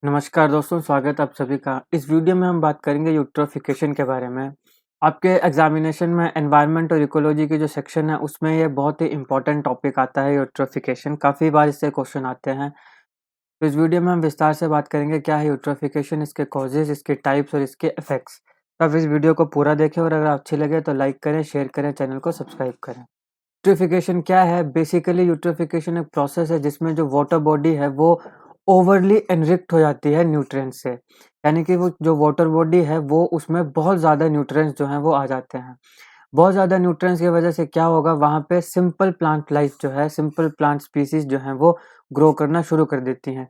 नमस्कार दोस्तों, स्वागत है आप सभी का। इस वीडियो में हम बात करेंगे यूट्रोफिकेशन के बारे में। आपके एग्जामिनेशन में एनवायरनमेंट और इकोलॉजी की जो सेक्शन है उसमें ये बहुत ही इंपॉर्टेंट टॉपिक आता है यूट्रोफिकेशन। काफ़ी बार इससे क्वेश्चन आते हैं। तो इस वीडियो में हम विस्तार से बात करेंगे क्या है यूट्रोफिकेशन, इसके कॉजेज, इसके टाइप्स और इसके इफेक्ट्स। तो आप इस वीडियो को पूरा देखें और अगर अच्छी लगे तो लाइक करें, शेयर करें, चैनल को सब्सक्राइब करें। यूट्रोफिकेशन क्या है? बेसिकली यूट्रोफिकेशन एक प्रोसेस है जिसमें जो वाटर बॉडी है वो ओवरली एनरिच्ड हो जाती है न्यूट्रिएंट्स से। यानी कि वो जो वाटर बॉडी है वो उसमें बहुत ज़्यादा न्यूट्रिएंट्स जो हैं वो आ जाते हैं। बहुत ज़्यादा न्यूट्रिएंट्स की वजह से क्या होगा, वहाँ पे सिंपल प्लांट लाइफ जो है, सिंपल प्लांट स्पीसीज जो हैं वो ग्रो करना शुरू कर देती हैं।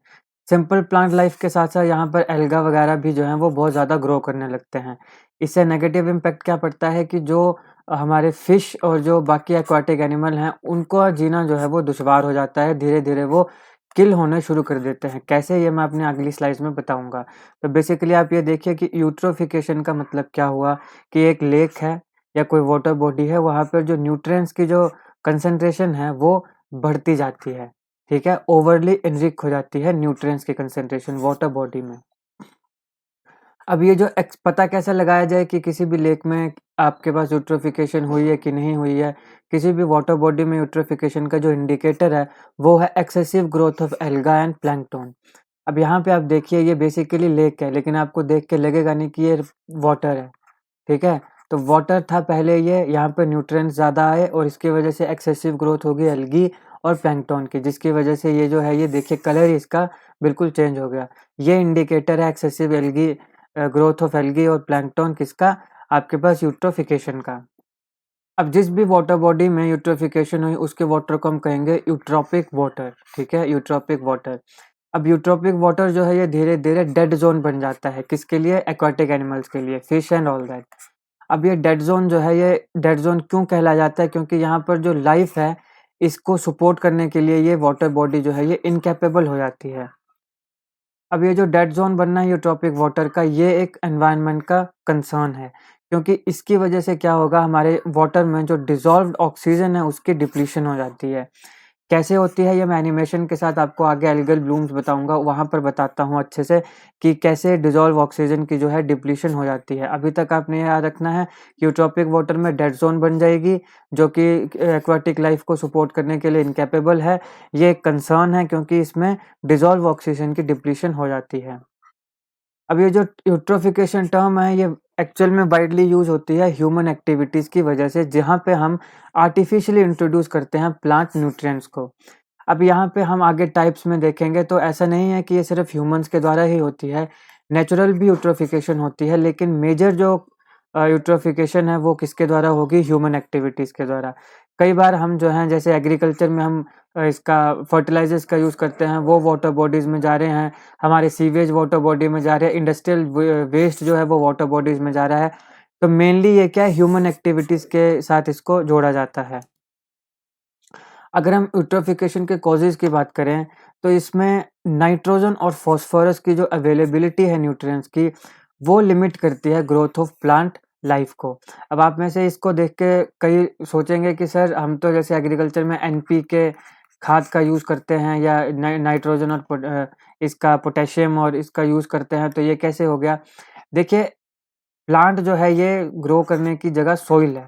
सिंपल प्लांट लाइफ के साथ-साथ यहाँ पर एल्गा वगैरह भी जो हैं वो बहुत ज़्यादा ग्रो करने लगते हैं। इससे नेगेटिव इम्पैक्ट क्या पड़ता है कि जो हमारे फिश और जो बाकी एक्वाटिक एनिमल हैं, उनको जीना जो है वो दुश्वार हो जाता है, धीरे-धीरे वो किल होने शुरू कर देते हैं। कैसे, ये मैं अपनी अगली स्लाइड्स में बताऊँगा। तो बेसिकली आप ये देखिए कि यूट्रोफिकेशन का मतलब क्या हुआ कि एक लेक है या कोई वाटर बॉडी है, वहाँ पर जो न्यूट्रिएंट्स की जो कंसंट्रेशन है वो बढ़ती जाती है, ठीक है? ओवरली एनरिच हो जाती है न्यूट्रिएंट्स की कंसंट्रेशन वाटर बॉडी में। अब ये जो पता कैसे लगाया जाए कि किसी भी लेक में आपके पास यूट्रोफिकेशन हुई है कि नहीं हुई है? किसी भी वाटर बॉडी में यूट्रोफिकेशन का जो इंडिकेटर है, वो है excessive growth of alga and plankton. अब यहाँ पे आप देखिए, ये बेसिकली लेक है, लेकिन आपको देख के लगेगा नहीं कि ये वाटर है, ठीक है? तो वाटर था पहले ये, यहाँ पे न्यूट्रिएंट्स ज़्यादा आए और इसकी वजह से एक्सेसिव ग्रोथ हो गई एल्गी और प्लैंकटन की, जिसकी वजह से ये जो है, ये देखिए कलर इसका बिल्कुल चेंज हो गया। ये इंडिकेटर है excessive algae growth of algae और प्लैंकटन किसका? आपके पास यूट्रोफिकेशन का। अब जिस भी वाटर बॉडी में यूट्रोफिकेशन हुई उसके वाटर को हम कहेंगे यूट्रोपिक वाटर, ठीक है? यूट्रोपिक वाटर। अब यूट्रोपिक वाटर जो है ये धीरे-धीरे डेड ज़ोन बन जाता है, किसके लिए? एक्वाटिक एनिमल्स के लिए, फिश एंड ऑल दैट। अब ये डेड ज़ोन जो है, ये डेड ज़ोन क्यों कहलाया जाता है? क्योंकि यहाँ पर जो लाइफ है, इसको सपोर्ट करने के लिए ये वाटर बॉडी जो है ये इनकैपेबल हो जाती है। अब ये जो डेड ज़ोन बनना है यूट्रॉपिक वाटर का, ये एक एनवायरनमेंट का कंसर्न है, क्योंकि इसकी वजह से क्या होगा, हमारे वाटर में जो डिज़ॉल्व्ड ऑक्सीजन है उसकी डिप्लीशन हो जाती है। कैसे होती है, ये मैं एनिमेशन के साथ आपको आगे एल्गल ब्लूम्स बताऊँगा, वहाँ पर बताता हूँ अच्छे से कि कैसे डिज़ॉल्व ऑक्सीजन की जो है डिप्लीशन हो जाती है। अभी तक आपने याद रखना है कि यूट्रॉपिक वाटर में डेड ज़ोन बन जाएगी, जो कि एक्वाटिक लाइफ़ को सपोर्ट करने के लिए इनकैपेबल है। ये एक कंसर्न है क्योंकि इसमें डिज़ॉल्व ऑक्सीजन की डिप्लीशन हो जाती है। अब ये जो यूट्रोफिकेशन टर्म है, ये एक्चुअल में वाइडली यूज़ होती है ह्यूमन एक्टिविटीज़ की वजह से, जहाँ पे हम आर्टिफिशियली इंट्रोड्यूस करते हैं प्लांट न्यूट्रिएंट्स को। अब यहाँ पे हम आगे टाइप्स में देखेंगे तो ऐसा नहीं है कि ये सिर्फ ह्यूमन्स के द्वारा ही होती है, नेचुरल भी यूट्रोफिकेशन होती है, लेकिन मेजर जो यूट्रोफिकेशन है वो किसके द्वारा होगी? ह्यूमन एक्टिविटीज़ के द्वारा। कई बार हम जो हैं, जैसे एग्रीकल्चर में हम इसका फर्टिलाइज़र्स का यूज़ करते हैं, वो वाटर बॉडीज़ में जा रहे हैं, हमारे सीवेज वाटर बॉडी में जा रहे हैं, इंडस्ट्रियल वेस्ट जो है वो वाटर बॉडीज़ में जा रहा है। तो मेनली ये क्या है, ह्यूमन एक्टिविटीज़ के साथ इसको जोड़ा जाता है। अगर हम यूट्रोफिकेशन के कॉजेज़ की बात करें, तो इसमें नाइट्रोजन और फास्फोरस की जो अवेलेबिलिटी है न्यूट्रिएंट्स की, वो लिमिट करती है ग्रोथ ऑफ प्लांट लाइफ को। अब आप में से इसको देख के कई सोचेंगे कि सर, हम तो जैसे एग्रीकल्चर में एनपीके खाद का यूज़ करते हैं या नाइट्रोजन और इसका पोटेशियम और इसका यूज़ करते हैं, तो ये कैसे हो गया? देखिए, प्लांट जो है ये ग्रो करने की जगह सॉइल है,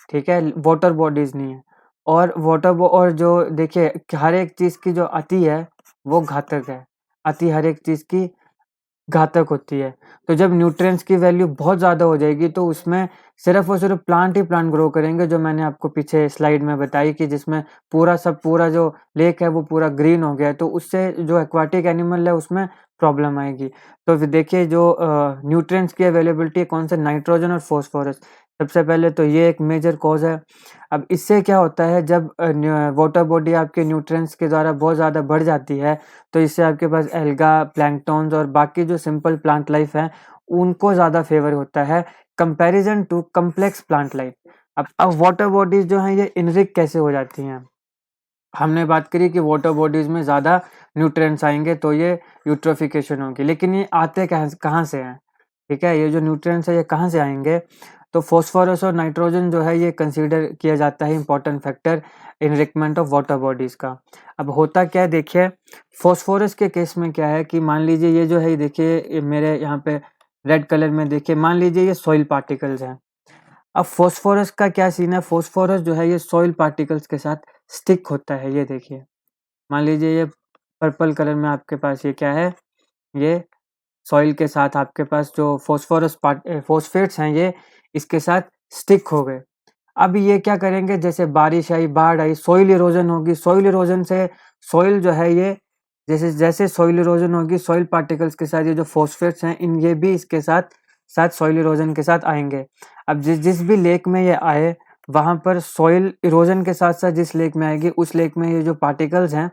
ठीक है? वाटर बॉडीज़ नहीं है। और जो देखिए, हर एक चीज़ की जो अति है, वो घातक है। अति हर एक चीज़ की घातक होती है। तो जब न्यूट्रिएंट्स की वैल्यू बहुत ज़्यादा हो जाएगी, तो उसमें सिर्फ़ और सिर्फ़ प्लांट ही प्लांट ग्रो करेंगे, जो मैंने आपको पीछे स्लाइड में बताई कि जिसमें पूरा जो लेक है वो पूरा ग्रीन हो गया है, तो उससे जो एक्वाटिक एनिमल है उसमें प्रॉब्लम आएगी। तो फिर देखिए, जो न्यूट्रिएंट्स की अवेलेबिलिटी है, कौन से? नाइट्रोजन और फास्फोरस। सबसे पहले तो ये एक मेजर कॉज़ है। अब इससे क्या होता है, जब वाटर बॉडी आपके न्यूट्रिएंट्स के द्वारा बहुत ज़्यादा बढ़ जाती है, तो इससे आपके पास एल्गा, प्लैंकटन्स और बाकी जो सिंपल प्लांट लाइफ है, उनको ज़्यादा फ़ेवर होता है comparison to complex plant life. अब वाटर बॉडीज़ जो हैं, ये इनरिच कैसे हो जाती हैं? हमने बात करी कि वाटर बॉडीज़ में ज़्यादा न्यूट्रिएंट्स आएँगे तो ये यूट्रोफिकेशन होगी, लेकिन ये आते कहाँ से हैं? ठीक है? ये जो न्यूट्रिएंट्स हैं, ये कहाँ से आएँगे? तो फास्फोरस और नाइट्रोजन जो है ये कंसीडर किया जाता है important factor in requirement of water bodies का। अब होता क्या है देखिए, फास्फोरस के केस में क्या है कि मान लीजिए ये जो है, ये देखिए मेरे यहाँ पे रेड कलर में देखिए, मान लीजिए ये सॉइल पार्टिकल्स हैं। अब फास्फोरस का क्या सीन है, फास्फोरस जो है ये सॉइल पार्टिकल्स के साथ स्टिक होता है। ये देखिए, मान लीजिए ये पर्पल कलर में आपके पास ये क्या है, ये सॉइल के साथ आपके पास जो फॉस्फेट्स हैं ये इसके साथ स्टिक हो गए। अब ये क्या करेंगे, जैसे बारिश आई, बाढ़ आई, सॉइल इरोजन होगी, सॉइल इरोजन से सॉइल जो है ये जैसे जैसे सॉइल इरोजन होगी, सॉइल पार्टिकल्स के साथ ये जो फॉस्फेट्स हैं इन ये भी इसके साथ साथ सॉइल इरोजन के साथ आएंगे। अब जिस जिस भी लेक में ये आए, वहां पर सॉइल इरोजन के साथ साथ जिस लेक में आएगी उस लेक में ये जो पार्टिकल्स हैं,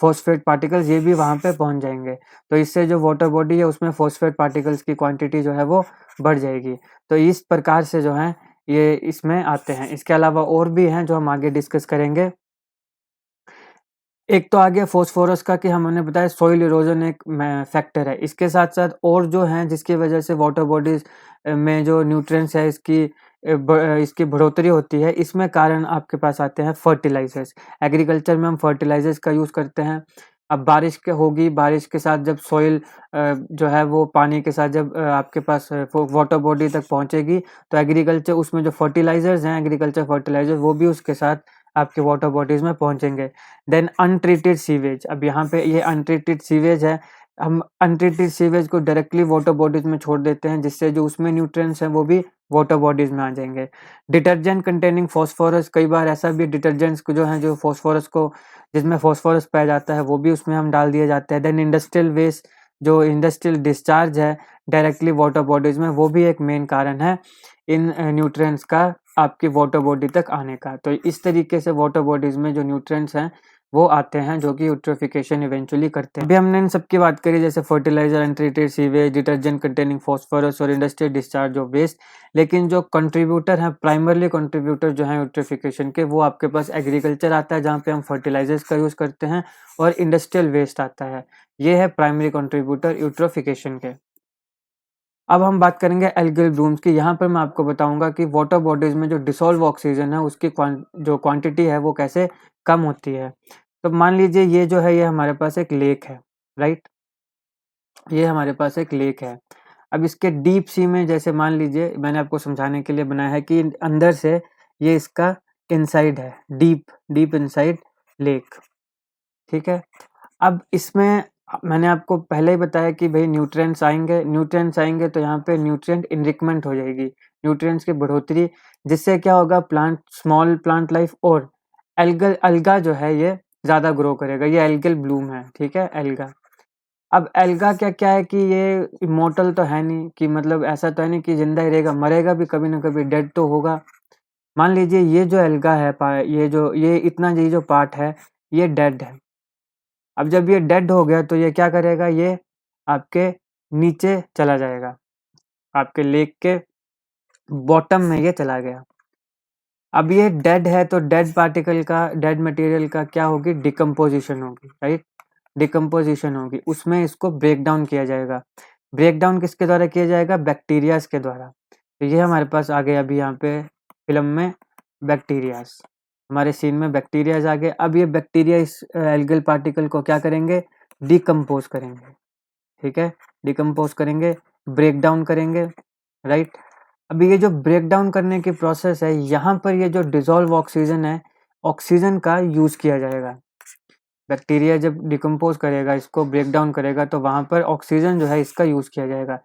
फॉस्फेट पार्टिकल्स, ये भी वहां पे पहुंच जाएंगे। तो इससे जो वाटर बॉडी है उसमें फॉस्फेट पार्टिकल्स की क्वांटिटी जो है वो बढ़ जाएगी। तो इस प्रकार से जो है ये इसमें आते हैं। इसके अलावा और भी हैं जो हम आगे डिस्कस करेंगे। एक तो आ गया फास्फोरस का कि हमने बताया सॉइल इरोजन एक फैक्टर है। इसके साथ साथ और जो हैं जिसकी वजह से वाटर बॉडीज में जो न्यूट्रिएंट्स है इसकी बढ़ोतरी होती है, इसमें कारण आपके पास आते हैं फर्टिलाइजर्स। एग्रीकल्चर में हम फर्टिलाइजर्स का यूज करते हैं। अब बारिश के होगी, बारिश के साथ जब सॉइल जो है वो पानी के साथ जब आपके पास वाटर बॉडी तक पहुंचेगी, तो एग्रीकल्चर उसमें जो फर्टिलाइजर्स हैं, एग्रीकल्चर फर्टिलाइजर, वो भी उसके साथ आपके वाटर बॉडीज में पहुंचेंगे। Then untreated sewage. अब यहाँ पे ये अनट्रीटेड सीवेज है, हम अनट्रीटेड सीवेज को डायरेक्टली वाटर बॉडीज में छोड़ देते हैं, जिससे जो उसमें न्यूट्रिएंट्स हैं वो भी वाटर बॉडीज में आ जाएंगे। डिटर्जेंट कंटेनिंग फास्फोरस, कई बार ऐसा भी डिटर्जेंट्स जो हैं जो फास्फोरस को, जिसमें फास्फोरस पाया जाता है, वो भी उसमें हम डाल दिए जाते हैं। देन इंडस्ट्रियल वेस्ट, जो इंडस्ट्रियल डिस्चार्ज है डायरेक्टली वाटर बॉडीज में, वो भी एक मेन कारण है इन न्यूट्रिएंट्स का आपकी वाटर बॉडी तक आने का। तो इस तरीके से वाटर बॉडीज में जो न्यूट्रिएंट्स हैं वो आते हैं, जो कि यूट्रोफिकेशन इवेंचुअली करते हैं। अभी हमने इन सब की बात करी, जैसे fertiliser, untreated sewage, detergent containing phosphorus और इंडस्ट्रियल डिस्चार्ज ऑफ वेस्ट। लेकिन जो कंट्रीब्यूटर हैं, प्राइमरली कंट्रीब्यूटर जो हैं यूट्रोफिकेशन के, वो आपके पास एग्रीकल्चर आता है जहाँ पे हम फर्टिलाइजर्स का यूज करते हैं, और इंडस्ट्रियल वेस्ट आता है। ये है प्राइमरी कंट्रीब्यूटर यूट्रोफिकेशन के। अब हम बात करेंगे एल्गल ब्लूम्स की। यहाँ पर मैं आपको बताऊंगा कि वाटर बॉडीज में जो डिसॉल्व ऑक्सीजन है उसकी जो क्वांटिटी है वो कैसे कम होती है। तो मान लीजिए ये जो है ये हमारे पास एक लेक है, राइट। ये हमारे पास एक लेक है। अब इसके डीप सी में, जैसे मान लीजिए मैंने आपको समझाने के लिए बनाया है कि अंदर से ये इसका इनसाइड है, डीप डीप इनसाइड लेक, ठीक है। अब इसमें मैंने आपको पहले ही बताया कि भाई न्यूट्रिएंट्स आएंगे तो यहाँ पे न्यूट्रिएंट इनरिचमेंट हो जाएगी, न्यूट्रिएंट्स की बढ़ोतरी, जिससे क्या होगा, स्मॉल प्लांट लाइफ और एल्गा जो है ये ज्यादा ग्रो करेगा। ये एल्गल ब्लूम है, ठीक है, एल्गा। अब एल्गा क्या क्या है कि ये इमोर्टल तो है नहीं, कि मतलब ऐसा तो है नहीं कि जिंदा ही रहेगा, मरेगा भी कभी ना कभी, डेड तो होगा। मान लीजिए ये जो एल्गा है, ये जो पार्ट है ये डेड है। अब जब ये डेड हो गया तो ये क्या करेगा, ये आपके नीचे चला जाएगा, आपके लेक के बॉटम में ये चला गया। अब ये डेड है तो डेड मटेरियल का क्या होगी, डिकम्पोजिशन होगी, राइट। डिकम्पोजिशन होगी, उसमें इसको ब्रेक डाउन किया जाएगा। ब्रेक डाउन किसके द्वारा किया जाएगा, बैक्टीरियाज के द्वारा। तो ये हमारे पास आ गए अभी यहाँ पे फिल्म में बैक्टीरियाज, हमारे सीन में बैक्टीरियाज आ गए। अब ये बैक्टीरिया इस एल्गल पार्टिकल को क्या करेंगे, डिकम्पोज करेंगे, ठीक है, डिकम्पोज करेंगे, ब्रेक डाउन करेंगे, राइट। अभी ये जो ब्रेक डाउन करने की प्रोसेस है, यहाँ पर ये जो डिसॉल्व ऑक्सीजन है, ऑक्सीजन का यूज किया जाएगा। बैक्टीरिया जब डिकम्पोज करेगा, इसको ब्रेक डाउन करेगा, तो वहां पर ऑक्सीजन जो है इसका यूज किया जाएगा।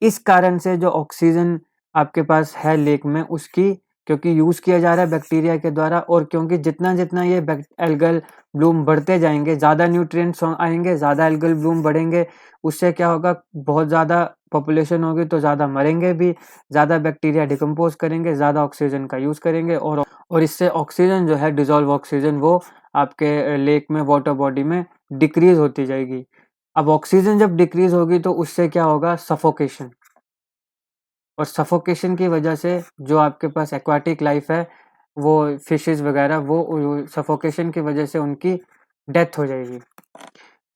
इस कारण से जो ऑक्सीजन आपके पास है लेक में, उसकी क्योंकि यूज किया जा रहा है बैक्टीरिया के द्वारा, और क्योंकि जितना जितना ये एल्गल ब्लूम बढ़ते जाएंगे, ज्यादा न्यूट्रिएंट्स आएंगे, ज्यादा एल्गल ब्लूम बढ़ेंगे, उससे क्या होगा, बहुत ज्यादा पॉपुलेशन होगी तो ज्यादा मरेंगे भी, ज्यादा बैक्टीरिया डिकम्पोज करेंगे, ज्यादा ऑक्सीजन का यूज करेंगे, और इससे ऑक्सीजन जो है, डिसॉल्व ऑक्सीजन, वो आपके लेक में, वाटर बॉडी में डिक्रीज होती जाएगी। अब ऑक्सीजन जब डिक्रीज होगी तो उससे क्या होगा, सफोकेशन, और सफोकेशन की वजह से जो आपके पास एक्वाटिक लाइफ है, वो फिशेस वगैरह, वो सफोकेशन की वजह से उनकी डेथ हो जाएगी।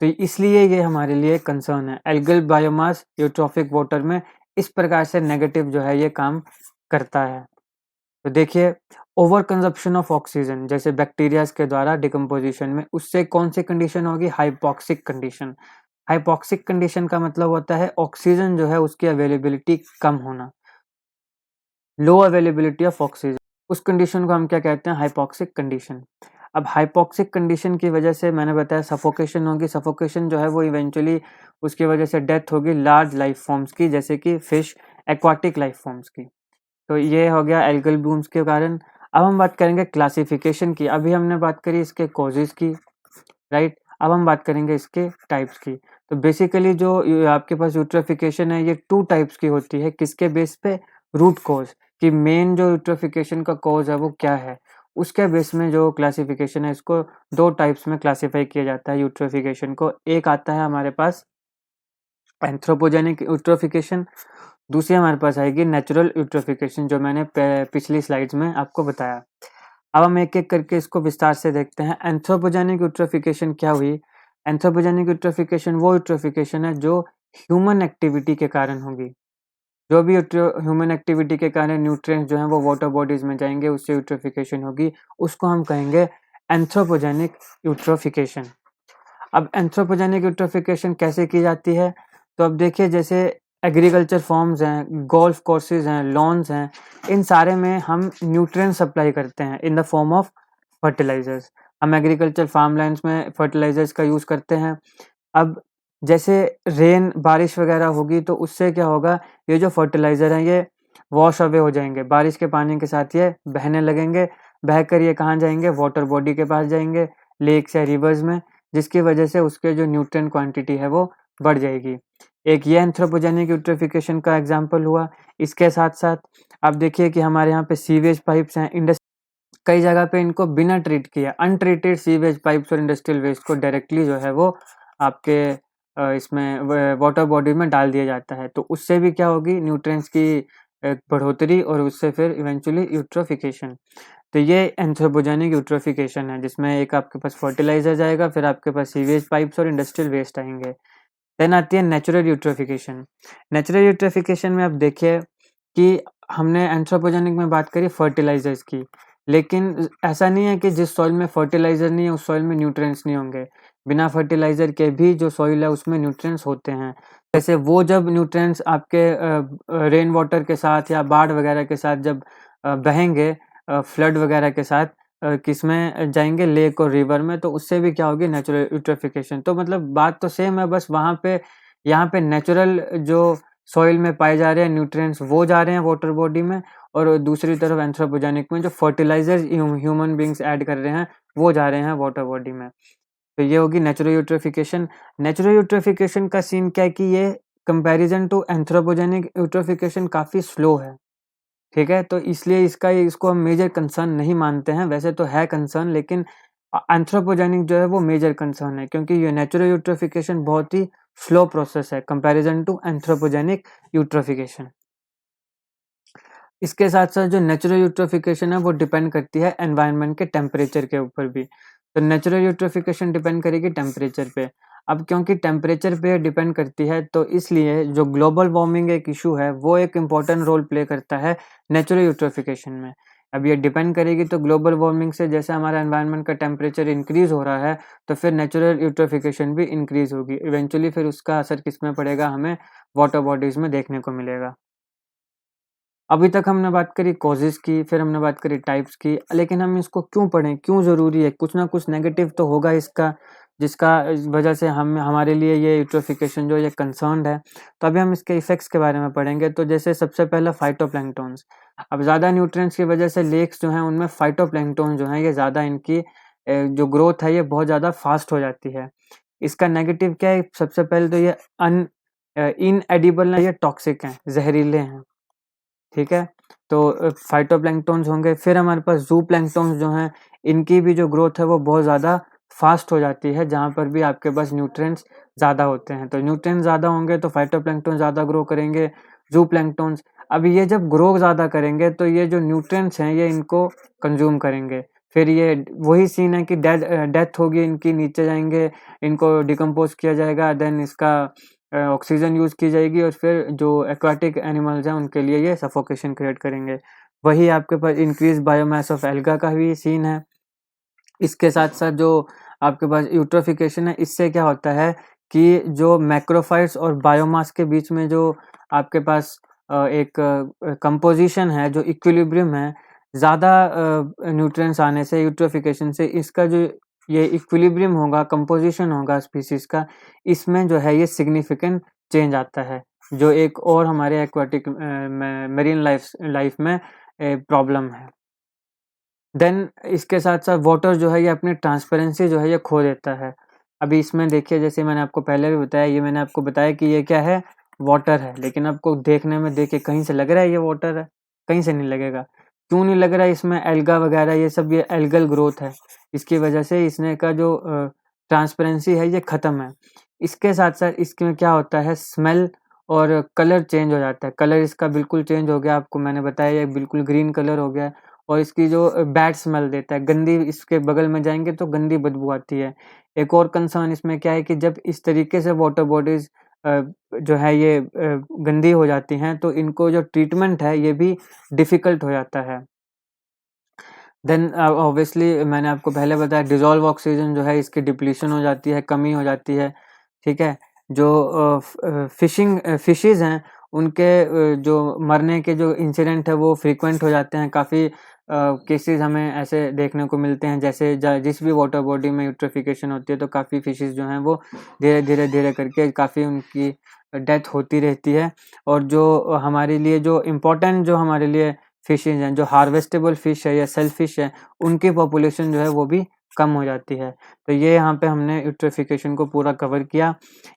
तो इसलिए ये हमारे लिए कंसर्न है। एल्गल बायोमास यूट्रोफिक वाटर में इस प्रकार से नेगेटिव जो है ये काम करता है। तो देखिए, ओवर कंजप्शन ऑफ ऑक्सीजन जैसे बैक्टीरियाज के द्वारा डिकम्पोजिशन में, उससे कौन सी कंडीशन होगी? Hypoxic condition. हाइपोक्सिक कंडीशन का मतलब होता है ऑक्सीजन जो है उसकी अवेलेबिलिटी कम होना, लो अवेलेबिलिटी ऑफ ऑक्सीजन। उस कंडीशन को हम क्या कहते हैं? Hypoxic condition. अब हाइपोक्सिक कंडीशन की वजह से मैंने बताया सफोकेशन होगी। सफोकेशन जो है वो इवेंचुअली उसकी वजह से डेथ होगी लार्ज लाइफ फॉर्म्स की, जैसे कि फिश, एक्वाटिक लाइफ फॉर्म्स की। तो ये हो गया एल्गल ब्लूम्स के कारण। अब हम बात करेंगे क्लासिफिकेशन की। अभी हमने बात करी इसके कॉजेज की, राइट? अब हम बात करेंगे इसके टाइप्स की। तो बेसिकली जो आपके पास यूट्रोफिकेशन है ये 2 टाइप्स की होती है। किसके बेस पे? रूट कॉज, कि मेन जो यूट्रोफिकेशन का कॉज है वो क्या है, उसके बेस में जो क्लासिफिकेशन है इसको 2 टाइप्स में क्लासिफाई किया जाता है यूट्रोफिकेशन को। एक आता है हमारे पास एंथ्रोपोजेनिक यूट्रोफिकेशन, दूसरी हमारे पास आएगी नेचुरल यूट्रोफिकेशन, जो मैंने पिछली स्लाइड्स में आपको बताया। अब हम एक-एक करके इसको विस्तार से देखते हैं। एंथ्रोपोजेनिक यूट्रोफिकेशन क्या हुई? एंथ्रोपोजेनिक यूट्रोफिकेशन वो यूट्रोफिकेशन है जो ह्यूमन एक्टिविटी के कारण होगी। जो भी ह्यूमन एक्टिविटी के कारण न्यूट्रिएंट्स जो हैं वो वाटर बॉडीज में जाएंगे, उससे यूट्रोफिकेशन होगी, उसको हम कहेंगे एंथ्रोपोजेनिक यूट्रोफिकेशन। अब एंथ्रोपोजेनिक यूट्रोफिकेशन कैसे की जाती है? तो अब देखिए, जैसे एग्रीकल्चर फॉर्म्स हैं, गोल्फ कोर्सेज हैं, लॉन्स हैं, इन सारे में हम न्यूट्रिएंट सप्लाई करते हैं in the form of fertilizers. हम एग्रीकल्चर फार्म लैंड्स में फर्टिलाइजर्स का यूज़ करते हैं। अब जैसे रेन, बारिश वगैरह होगी तो उससे क्या होगा, ये जो फर्टिलाइज़र हैं ये वॉश अवे हो जाएँगे। बारिश के पानी के साथ ये बहने लगेंगे, बहकर ये कहाँ जाएँगे? वाटर बॉडी के पास जाएँगे, लेक्स या रिवर्स में, जिसकी वजह से उसके जो न्यूट्रिएंट क्वांटिटी है वो बढ़ जाएगी। एक ये एंथ्रोपोजेनिक यूट्रोफिकेशन का एग्जांपल हुआ। इसके साथ-साथ आप देखिए कि हमारे यहाँ पे सीवेज पाइप्स हैं, कई जगह पे इनको बिना ट्रीट किए अनट्रीटेड सीवेज पाइप्स और इंडस्ट्रियल वेस्ट को डायरेक्टली जो है वो आपके इसमें वाटर बॉडी में डाल दिया जाता है। तो उससे भी क्या होगी? न्यूट्रिएंट्स की बढ़ोतरी और उससे फिर इवेंचुअली यूट्रोफिकेशन। तो ये एंथ्रोपोजेनिक यूट्रोफिकेशन है, जिसमें एक आपके पास फर्टिलाइजर जाएगा, फिर आपके पास सीवेज पाइप्स और इंडस्ट्रियल वेस्ट आएंगे। देन आती है नेचुरल यूट्रोफिकेशन। नेचुरल यूट्रोफिकेशन में आप देखिए कि हमने एंथ्रोपोजेनिक में बात करी फर्टिलाइजर्स की, लेकिन ऐसा नहीं है कि जिस सॉइल में फर्टिलाइजर नहीं है उस सॉइल में न्यूट्रिएंट्स नहीं होंगे। बिना फर्टिलाइजर के भी जो सॉइल है उसमें न्यूट्रिएंट्स होते हैं। जैसे वो जब न्यूट्रिएंट्स आपके रेन वाटर के साथ या बाढ़ वगैरह के साथ जब बहेंगे, फ्लड वगैरह के साथ किसमें जाएँगे? लेक और रिवर में, तो उससे भी क्या होगी? Natural eutrophication. तो मतलब बात तो सेम है, बस वहाँ पे यहाँ पे नेचुरल जो सॉइल में पाए जा रहे हैं न्यूट्रिएंट्स वो जा रहे हैं वाटर बॉडी में, और दूसरी तरफ एंथ्रोपोजेनिक में जो फर्टिलाइजर्स ह्यूमन बीइंग्स ऐड कर रहे हैं वो जा रहे हैं वाटर बॉडी में। तो ये होगी नेचुरल यूट्रोफिकेशन। नेचुरल यूट्रोफिकेशन का सीन क्या है कि ये कंपैरिजन टू एंथ्रोपोजेनिक यूट्रोफिकेशन काफ़ी स्लो है। ठीक है? तो इसलिए इसको हम मेजर कंसर्न नहीं मानते हैं, वैसे तो है कंसर्न, लेकिन एंथ्रोपोजेनिक जो है वो मेजर कंसर्न है, क्योंकि ये नेचुरल यूट्रोफिकेशन बहुत ही स्लो प्रोसेस है कंपैरिजन टू एंथ्रोपोजेनिक यूट्रोफिकेशन। इसके साथ-साथ जो नेचुरल यूट्रोफिकेशन है वो डिपेंड करती है एनवायरनमेंट के टेम्परेचर के ऊपर भी। तो नेचुरल यूट्रोफिकेशन डिपेंड करेगी टेम्परेचर पे। अब क्योंकि टेम्परेचर पे डिपेंड करती है तो इसलिए जो ग्लोबल वार्मिंग एक इश्यू है वो एक इम्पोर्टेंट रोल प्ले करता है नेचुरल यूट्रोफिकेशन में। अब ये डिपेंड करेगी तो ग्लोबल वार्मिंग से जैसे हमारा एनवायरनमेंट का टेम्परेचर इंक्रीज़ हो रहा है, तो फिर नेचुरल यूट्रोफिकेशन भी इंक्रीज़ होगी। इवेंचुअली फिर उसका असर किसमें पड़ेगा? हमें वाटर बॉडीज़ में देखने को मिलेगा। अभी तक हमने बात करी कॉजेज़ की, फिर हमने बात करी टाइप्स की, लेकिन हम इसको क्यों पढ़ें? क्यों ज़रूरी है? कुछ ना कुछ नेगेटिव तो होगा इसका, जिसका इस वजह से हम हमारे लिए ये यूट्रोफिकेशन जो ये कंसर्न्ड है। तो अभी हम इसके इफ़ेक्ट्स के बारे में पढ़ेंगे। तो जैसे सबसे पहला फाइटोप्लैंक्टन्स। अब ज़्यादा न्यूट्रिएंट्स की वजह से लेक्स जो हैं उनमें फाइटोप्लैंक्टन जो हैं ये ज़्यादा इनकी जो ग्रोथ है ये बहुत ज़्यादा फ़ास्ट हो जाती है। इसका नेगेटिव क्या है? सबसे पहले तो ये इनएडिबल है, ये टॉक्सिक हैं, ज़हरीले हैं। ठीक है? तो फाइटोप्लैंक्टन्स होंगे, फिर हमारे पास ज़ूप्लैंक्टन्स जो हैं, इनकी भी जो ग्रोथ है वो बहुत ज़्यादा फ़ास्ट हो जाती है, जहाँ पर भी आपके पास न्यूट्रिएंट्स ज़्यादा होते हैं। तो न्यूट्रिएंट्स ज़्यादा होंगे तो फाइटोप्लैंक्टन ज़्यादा ग्रो करेंगे, ज़ूप्लैंक्टन्स। अब ये जब ग्रो ज़्यादा करेंगे तो ये जो न्यूट्रिएंट्स हैं ये इनको कंज़्यूम करेंगे। फिर ये वही सीन है कि डेथ होगी इनकी, नीचे जाएँगे, इनको डिकम्पोज़ किया जाएगा, देन इसका ऑक्सीजन यूज़ की जाएगी और फिर जो एक्वाटिक एनिमल्स हैं उनके लिए ये सफोकेशन क्रिएट करेंगे। वही आपके पास इंक्रीज बायोमास ऑफ एल्गा का भी सीन है। इसके साथ-साथ जो आपके पास यूट्रोफिकेशन है, इससे क्या होता है कि जो मैक्रोफाइट्स और बायोमास के बीच में जो आपके पास एक कंपोज़िशन है, जो इक्विलिब्रियम है, ज़्यादा न्यूट्रिएंट्स आने से यूट्रोफिकेशन से इसका जो ये इक्विलिब्रियम होगा, कंपोज़िशन होगा स्पीशीज़ का, इसमें जो है ये सिग्निफिकेंट चेंज आता है, जो एक और हमारे एक्वाटिक मेरीन लाइफ़ में प्रॉब्लम है। देन इसके साथ-साथ वाटर जो है ये अपनी ट्रांसपेरेंसी जो है ये खो देता है। अभी इसमें देखिए जैसे मैंने आपको पहले भी बताया, ये मैंने आपको बताया कि ये क्या है? वाटर है, लेकिन आपको देखने में देख के कहीं से लग रहा है ये वाटर है? कहीं से नहीं लगेगा। क्यों नहीं लग रहा है? इसमें एल्गा वगैरह ये सब ये एल्गल ग्रोथ है। इसकी वजह से इसने का जो ट्रांसपेरेंसी है ये ख़त्म है। इसके साथ-साथ इसमें क्या होता है स्मेल और कलर चेंज हो जाता है। कलर इसका बिल्कुल चेंज हो गया, आपको मैंने बताया ये बिल्कुल ग्रीन कलर हो गया है। और इसकी जो बैड स्मेल देता है, गंदी इसके बगल में जाएँगे तो गंदी बदबू आती है। एक और कंसर्न इसमें क्या है कि जब इस तरीके से वाटर बॉडीज़ जो है ये गंदी हो जाती हैं, तो इनको जो ट्रीटमेंट है ये भी डिफ़िकल्ट हो जाता है। देन ऑब्वियसली मैंने आपको पहले बताया डिसॉल्व ऑक्सीजन जो है इसकी डिप्लीशन हो जाती है, कमी हो जाती है, ठीक है? जो फिशेज़ हैं उनके जो मरने के जो इंसिडेंट है वो फ्रीक्वेंट हो जाते हैं। काफ़ी केसेज़ हमें ऐसे देखने को मिलते हैं जैसे जिस भी वाटर बॉडी में यूट्रोफिकेशन होती है तो काफ़ी फिशेज़ जो हैं वो धीरे-धीरे करके काफ़ी उनकी डेथ होती रहती है। और जो हमारे लिए जो इम्पोर्टेंट जो हमारे लिए फिशेज़ हैं, जो हार्वेस्टेबल फ़िश है या शेलफ़िश है, उनकी पॉपुलेशन जो है वो भी कम हो जाती है। तो ये यहाँ पे हमने यूट्रोफिकेशन को पूरा कवर किया।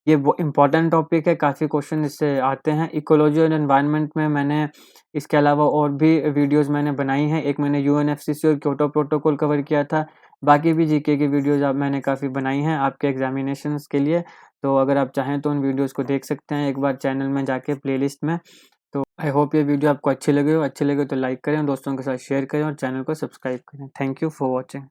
ये वो इम्पोर्टेंट टॉपिक है, काफ़ी क्वेश्चन इससे आते हैं। इकोलॉजी और एनवायरनमेंट में मैंने इसके अलावा और भी वीडियोज़ मैंने बनाई हैं। एक मैंने यूएनएफसीसी और क्योटो प्रोटोकॉल कवर किया था। बाकी भी जीके की वीडियोज़ अब मैंने काफ़ी बनाई हैं आपके एग्ज़ामिनेशंस के लिए। तो अगर आप चाहें तो उन वीडियोज़ को देख सकते हैं एक बार चैनल में जाके प्लेलिस्ट में। तो आई होप ये वीडियो आपको अच्छी लगी हो तो लाइक करें, दोस्तों के साथ शेयर करें और चैनल को सब्सक्राइब करें। Thank you for watching.